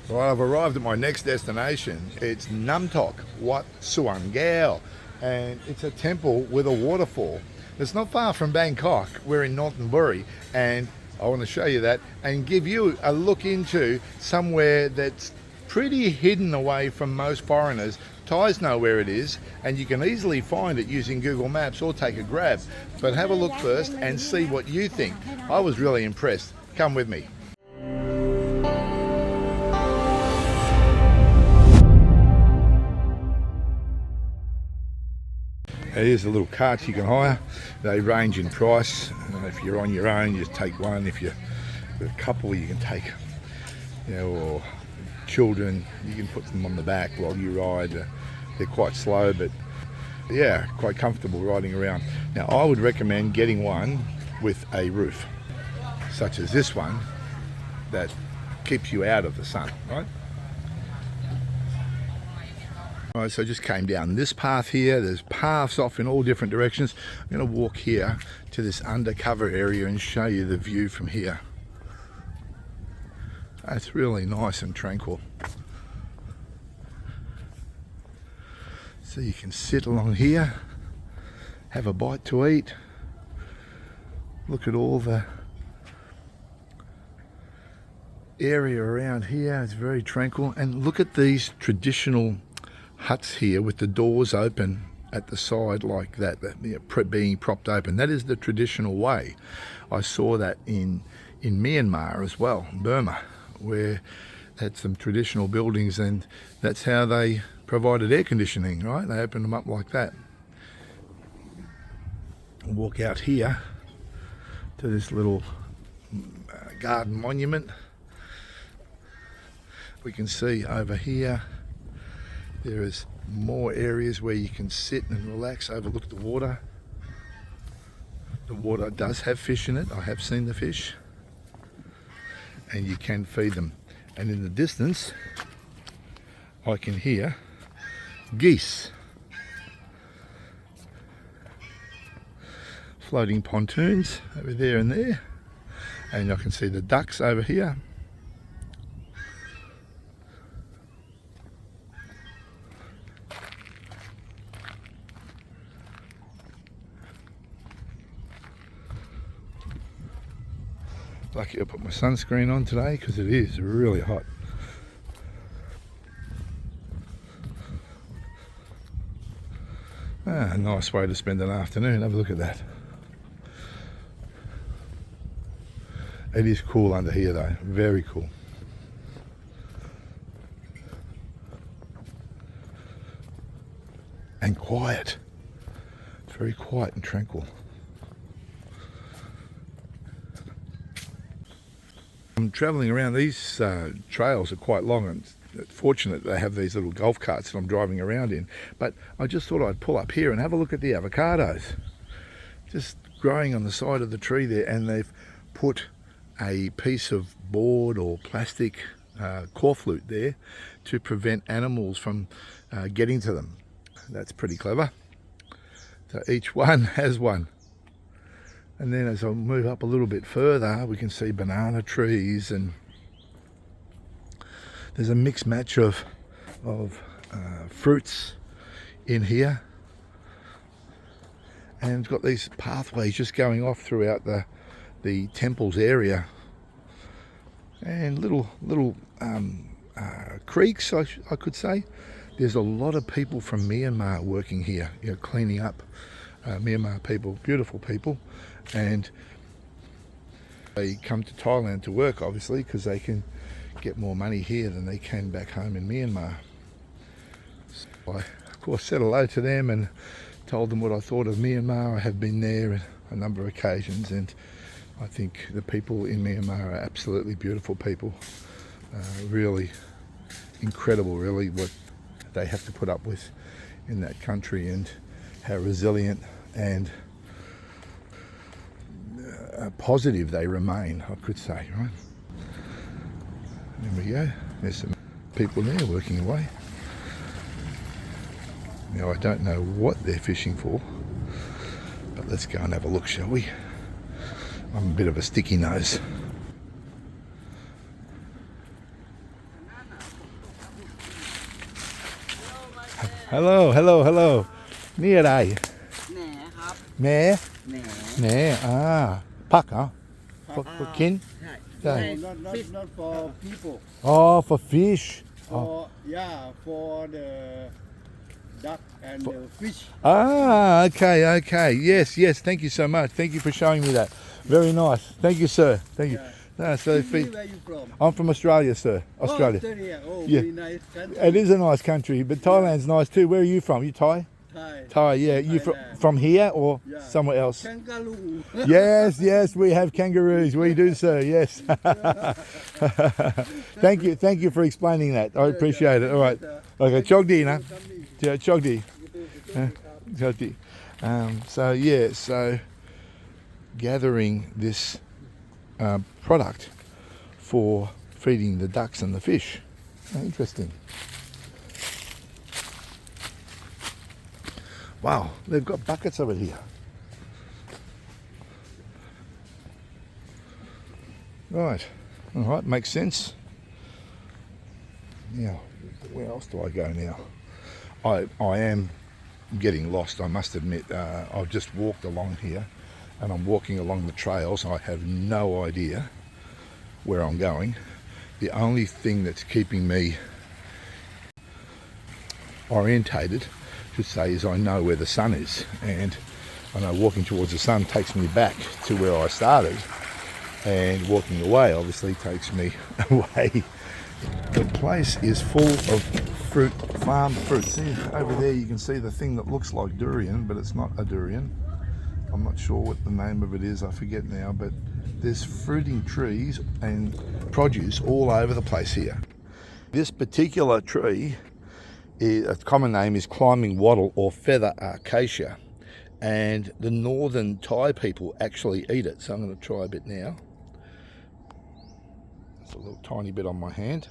Well, I've arrived at my next destination. It's Namtok, Wat Suan Kaew, and it's a temple with a waterfall. It's not far from Bangkok. We're in Nonthaburi, and I want to show you that and give you a look into somewhere that's pretty hidden away from most foreigners. Thais know where it is, and you can easily find it using Google Maps or take a grab. But have a look first and see what you think. I was really impressed. Come with me. Here's the little carts you can hire. They range in price. If you're on your own, you just take one. If you're with a couple, you can take, or children, you can put them on the back while you ride. They're quite slow, but yeah, quite comfortable riding around. Now, I would recommend getting one with a roof, such as this one, that keeps you out of the sun, right? Right, so I just came down this path here. There's paths off in all different directions. I'm going to walk here to this undercover area and show you the view from here. It's really nice and tranquil. So you can sit along here, have a bite to eat, look at all the area around here. It's very tranquil, and look at these traditional huts here with the doors open at the side like that, being propped open. That is the traditional way. I saw that in Myanmar as well, Burma, where they had some traditional buildings, and that's how they provided air conditioning, right? They opened them up like that. Walk out here to this little garden monument. We can see over here there is more areas where you can sit and relax, overlook the water. The water does have fish in it. I have seen the fish, and you can feed them. And in the distance, I can hear geese. Floating pontoons over there and there. And I can see the ducks over here. Lucky I put my sunscreen on today because it is really hot. A nice way to spend an afternoon. Have a look at that. It is cool under here though, very cool. And quiet. It's very quiet and tranquil. I'm travelling around, these trails are quite long, and it's fortunate they have these little golf carts that I'm driving around in. But I just thought I'd pull up here and have a look at the avocados. Just growing on the side of the tree there, and they've put a piece of board or plastic corflute there to prevent animals from getting to them. That's pretty clever. So each one has one. And then as I move up a little bit further, we can see banana trees, and there's a mixed match of fruits in here. And it's got these pathways just going off throughout the temple's area. And little creeks, I could say. There's a lot of people from Myanmar working here, cleaning up. Myanmar people, beautiful people, and they come to Thailand to work, obviously, because they can get more money here than they can back home in Myanmar. So I, of course, said hello to them and told them what I thought of Myanmar. I have been there on a number of occasions, and I think the people in Myanmar are absolutely beautiful people. Really incredible, really, what they have to put up with in that country, and how resilient and positive they remain, I could say, right? There we go. There's some people there working away. Now, I don't know what they're fishing for, but let's go and have a look, shall we? I'm a bit of a sticky nose. Hello, hello, hello. Near day. แหนครับ Meh. แหน Nah. Ah. Puck, huh? For kin? ใช่ Yeah. Not for people. Oh, for fish. For for the duck and the fish. Ah, okay, okay. Yes, yes. Thank you so much. Thank you for showing me that. Very nice. Thank you, sir. Thank you. Yeah. So Where you from? I'm from Australia, sir. Australia. Oh, Australia. Oh, Yeah. very nice country. It is a nice country, but Thailand's nice too. Where are you from? You Thai? Thai. Thai, yeah. You Thailand. from here or Yeah. somewhere else? Kangaroo. Yes, yes, we have kangaroos. We do, sir. Yes. Thank you for explaining that. I appreciate it. All right. Okay, chogdi, na. Yeah, chogdi. Chogdi. So gathering this product for feeding the ducks and the fish. Interesting. Wow, they've got buckets of it here. Right, all right, makes sense. Now, where else do I go now? I am getting lost, I must admit. I've just walked along here and I'm walking along the trails. I have no idea where I'm going. The only thing that's keeping me orientated, should say, is I know where the sun is, and I know walking towards the sun takes me back to where I started, and walking away obviously takes me away. The place is full of fruit, farm fruit. See, over there you can see the thing that looks like durian, but it's not a durian. I'm not sure what the name of it is, I forget now, but there's fruiting trees and produce all over the place here. This particular tree, a common name is climbing wattle or feather acacia, and the northern Thai people actually eat it. So I'm going to try a bit now. It's a little tiny bit on my hand.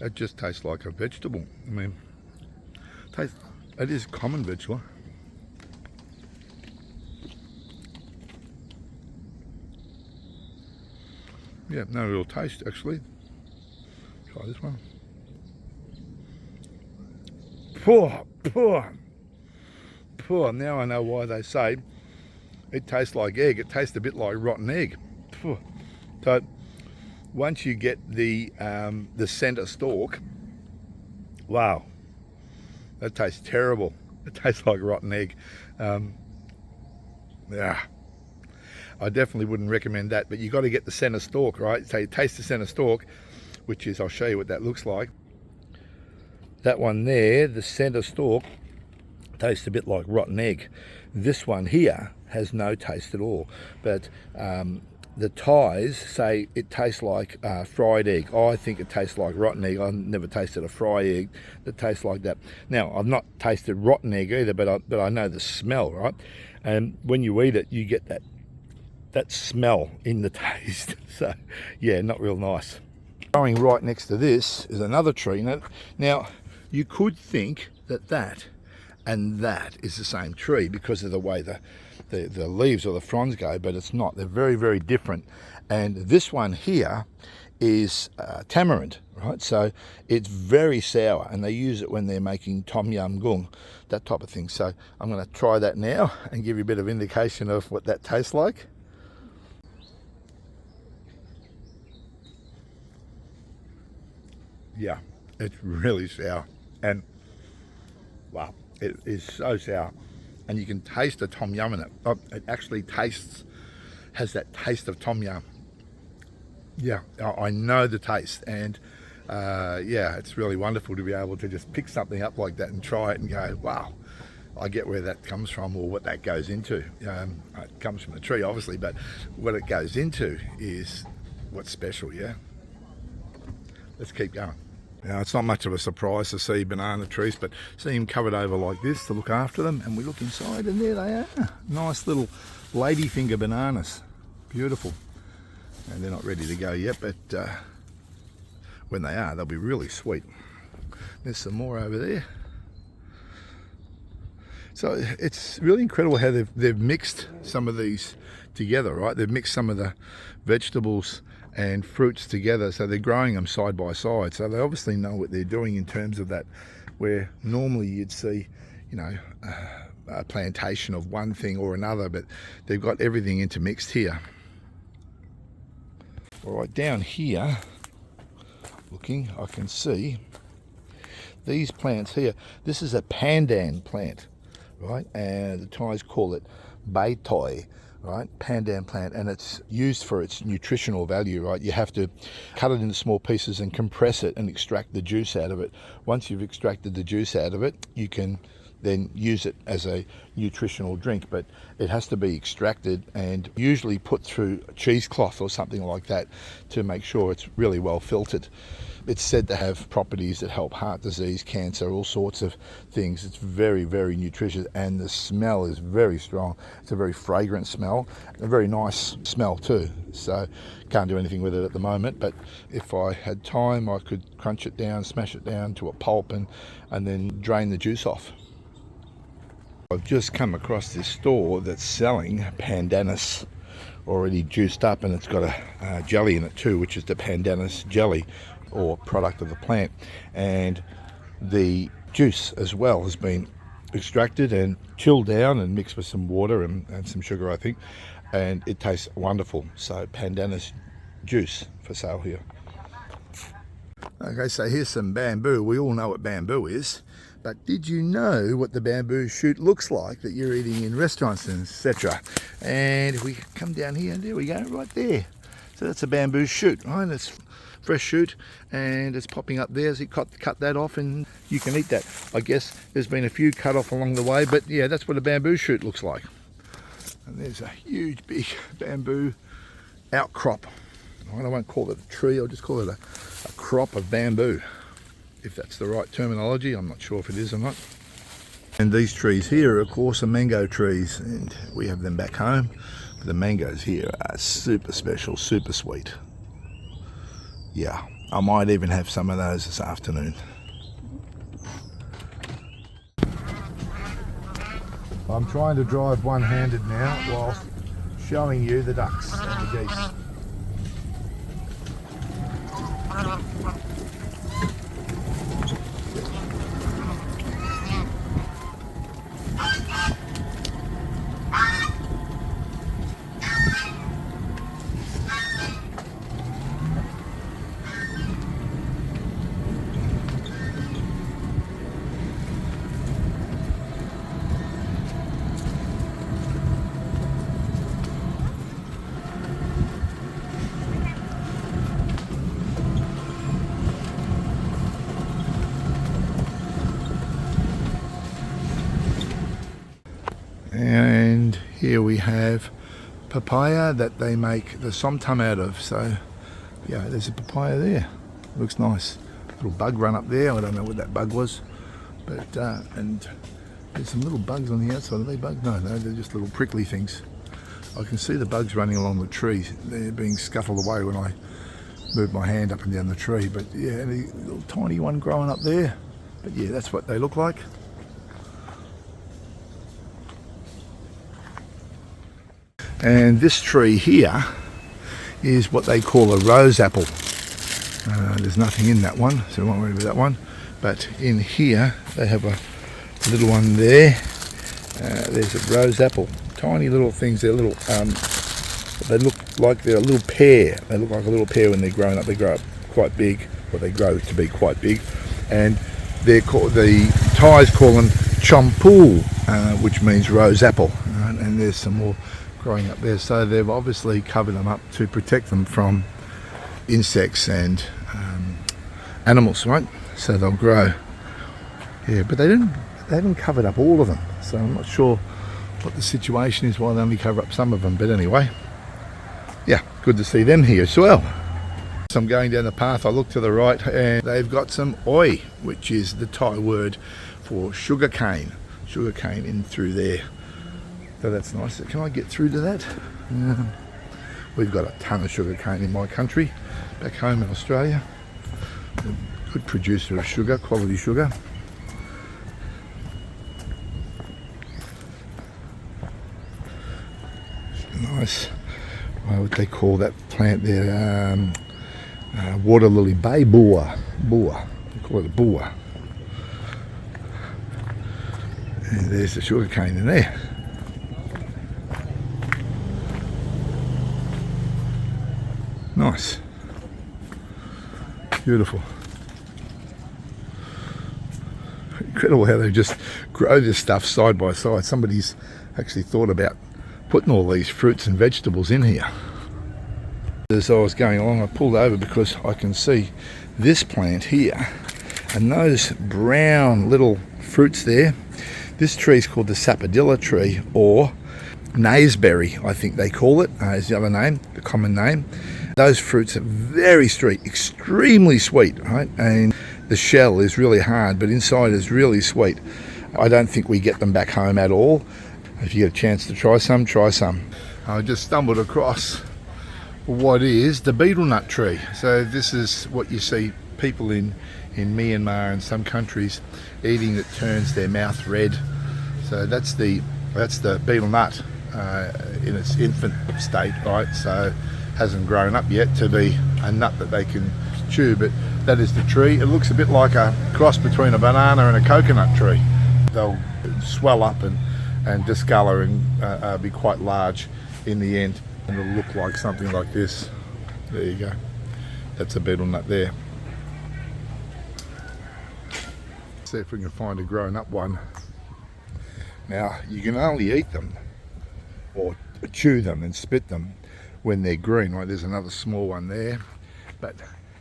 It just tastes like a vegetable. I mean, it is a common vegetable. Yeah, no real taste actually. Try this one. Poor. Now I know why they say it tastes like egg. It tastes a bit like rotten egg. So once you get the centre stalk, wow, that tastes terrible. It tastes like rotten egg. Yeah. I definitely wouldn't recommend that, but you got to get the centre stalk, right? So you taste the centre stalk, which is, I'll show you what that looks like. That one there, the centre stalk, tastes a bit like rotten egg. This one here has no taste at all, but the Thais say it tastes like fried egg. I think it tastes like rotten egg. I've never tasted a fried egg that tastes like that. Now, I've not tasted rotten egg either, but I know the smell, right? And when you eat it, you get that smell in the taste. So yeah, not real nice. Growing right next to this is another tree. Now you could think that and that is the same tree because of the way the leaves or the fronds go, but it's not. They're very, very different. And this one here is tamarind, right? So it's very sour, and they use it when they're making tom yum goong, that type of thing. So I'm going to try that now and give you a bit of indication of what that tastes like. Yeah, it's really sour, and wow, it is so sour, and you can taste the tom yum in it. It actually has that taste of tom yum. Yeah, I know the taste, and yeah, it's really wonderful to be able to just pick something up like that and try it and go, wow, I get where that comes from or what that goes into. It comes from the tree, obviously, but what it goes into is what's special, yeah? Let's keep going. Now, it's not much of a surprise to see banana trees, but see them covered over like this to look after them, and we look inside and there they are. Nice little ladyfinger bananas. Beautiful. And they're not ready to go yet, but when they are, they'll be really sweet. There's some more over there. So it's really incredible how they've mixed some of these together, right? They've mixed some of the vegetables and fruits together, so they're growing them side by side, so they obviously know what they're doing in terms of that, where normally you'd see, you know, a plantation of one thing or another, but they've got everything intermixed here. All right, down here looking, I can see these plants here. This is a pandan plant, right, and the Thais call it bai toi, right, pandan plant, and it's used for its nutritional value, right. You have to cut it into small pieces and compress it and extract the juice out of it. Once you've extracted the juice out of it, you can then use it as a nutritional drink, but it has to be extracted and usually put through a cheesecloth or something like that to make sure it's really well filtered. It's said to have properties that help heart disease, cancer, all sorts of things. It's very, very nutritious, and the smell is very strong. It's a very fragrant smell, a very nice smell too. So can't do anything with it at the moment, but if I had time, I could crunch it down, smash it down to a pulp, and then drain the juice off. I've just come across this store that's selling pandanus already juiced up, and it's got a jelly in it too, which is the pandanus jelly, or product of the plant, and the juice as well has been extracted and chilled down and mixed with some water and some sugar, I think, and it tastes wonderful. So pandanus juice for sale here. Okay, so here's some bamboo. We all know what bamboo is, but did you know what the bamboo shoot looks like that you're eating in restaurants and etc.? And if we come down here, and there we go, right there. So that's a bamboo shoot, right? It's fresh shoot, and it's popping up there. So you cut that off and you can eat that. I guess there's been a few cut off along the way, but yeah, that's what a bamboo shoot looks like. And there's a huge big bamboo outcrop. I won't call it a tree, I'll just call it a crop of bamboo, if that's the right terminology. I'm not sure if it is or not. And these trees here, of course, are mango trees, and we have them back home. But the mangoes here are super special, super sweet. Yeah, I might even have some of those this afternoon. I'm trying to drive one-handed now whilst showing you the ducks and the geese. And here we have papaya that they make the somtam out of. So yeah, there's a papaya there. Looks nice. Little bug run up there. I don't know what that bug was, but and there's some little bugs on the outside. Are they bugs? No, they're just little prickly things. I can see the bugs running along the trees. They're being scuttled away when I move my hand up and down the tree. But yeah, a little tiny one growing up there. But yeah, that's what they look like. And this tree here is what they call a rose apple. There's nothing in that one, so I won't worry about that one. But in here, they have a little one there. There's a rose apple. Tiny little things. They're little. They look like they're a little pear. They look like a little pear when they're grown up. They grow up quite big, or they grow to be quite big. And they're called, the Thais call them champu, which means rose apple. And there's some more growing up there, so they've obviously covered them up to protect them from insects and animals, right? So they'll grow. Yeah, but they haven't covered up all of them, so I'm not sure what the situation is why they only cover up some of them. But anyway, yeah, good to see them here as well. So I'm going down the path. I look to the right, and they've got some oi, which is the Thai word for sugar cane in through there. So that's nice. Can I get through to that? We've got a ton of sugar cane in my country, back home in Australia. A good producer of sugar, quality sugar. Nice. what they call that plant there, water lily bay, boa. They call it a boa. And there's the sugar cane in there. Nice. Beautiful. Incredible how they just grow this stuff side by side. Somebody's actually thought about putting all these fruits and vegetables in here. As I was going along, I pulled over because I can see this plant here and those brown little fruits there. This tree is called the sapodilla tree, or naseberry, I think they call it, is the other name, the common name. Those fruits are very sweet, extremely sweet, right? And the shell is really hard, but inside is really sweet. I don't think we get them back home at all. If you get a chance to try some, try some. I just stumbled across what is the betel nut tree. So this is what you see people in Myanmar and some countries eating that turns their mouth red. So that's the betel nut in its infant state, right? So hasn't grown up yet to be a nut that they can chew, but that is the tree. It looks a bit like a cross between a banana and a coconut tree. They'll swell up and discolour and be quite large in the end, and it'll look like something like this. There you go. That's a betel nut there. See if we can find a grown up one. Now you can only eat them or chew them and spit them when they're green, right? There's another small one there, but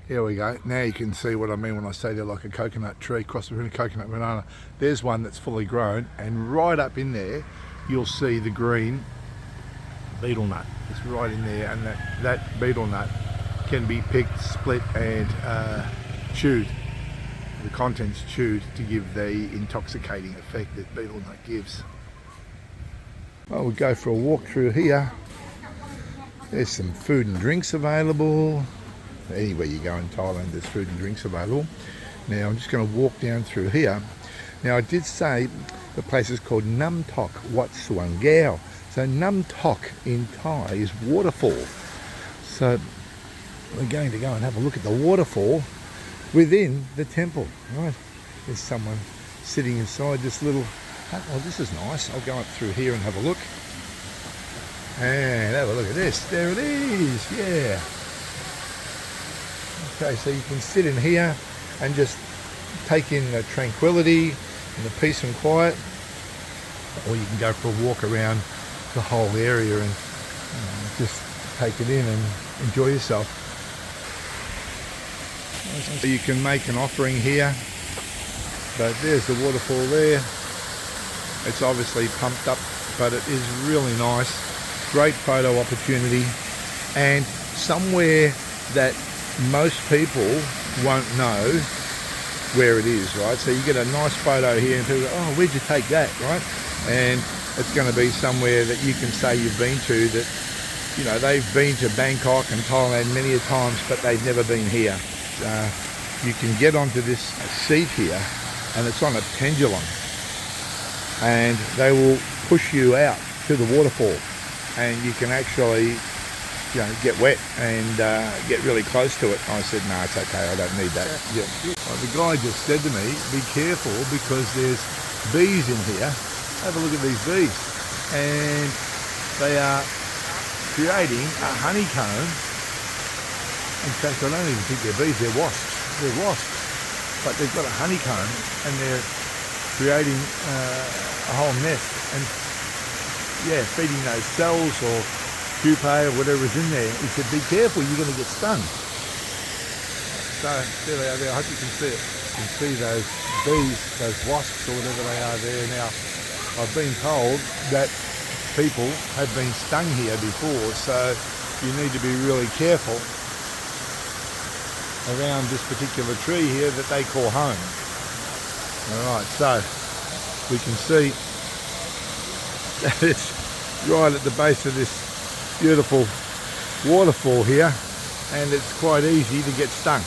here we go. Now you can see what I mean when I say they're like a coconut tree, cross between a coconut and banana. There's one that's fully grown, and right up in there you'll see the green betel nut. It's right in there, and that betel nut can be picked, split and chewed. The contents chewed to give the intoxicating effect that betel nut gives. Well, we'll go for a walk through here. There's some food and drinks available. Anywhere you go in Thailand, there's food and drinks available. Now I'm just going to walk down through here. Now I did say the place is called Nam Tok Wat Suan Kaew. So Nam Tok in Thai is waterfall. So we're going to go and have a look at the waterfall within the temple. Right, there's someone sitting inside this little hut. Oh, this is nice. I'll go up through here and have a look. And have a look at this. There it is. Yeah. Okay, so you can sit in here and just take in the tranquility and the peace and quiet, or you can go for a walk around the whole area and just take it in and enjoy yourself. So you can make an offering here, but there's the waterfall there. It's obviously pumped up, but it is really nice. Great photo opportunity, and somewhere that most people won't know where it is, right? So you get a nice photo here and people go, oh, where'd you take that, right? And it's going to be somewhere that you can say you've been to, that, you know, they've been to Bangkok and Thailand many a times, but they've never been here. You can get onto this seat here, and it's on a pendulum, and they will push you out to the waterfall, and you can actually, you know, get wet and get really close to it. I said, no, it's okay, I don't need that. Yeah. Well, the guy just said to me, be careful because there's bees in here. Have a look at these bees. And they are creating a honeycomb. In fact, I don't even think they're bees, they're wasps. They're wasps. But they've got a honeycomb and they're creating a whole nest. And yeah, feeding those cells or pupae or whatever is in there. He said, be careful, you're going to get stung. So there they are there. I hope you can see it. You can see those bees, those wasps or whatever they are there. Now, I've been told that people have been stung here before, so you need to be really careful around this particular tree here that they call home. Alright, so we can see that it's right at the base of this beautiful waterfall here, and it's quite easy to get stung.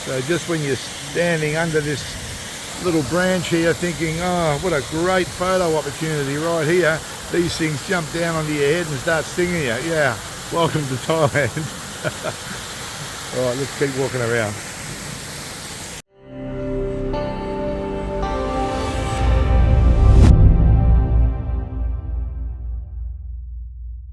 So just when you're standing under this little branch here thinking, oh, what a great photo opportunity right here, these things jump down onto your head and start stinging you. Yeah, welcome to Thailand. All right, let's keep walking around.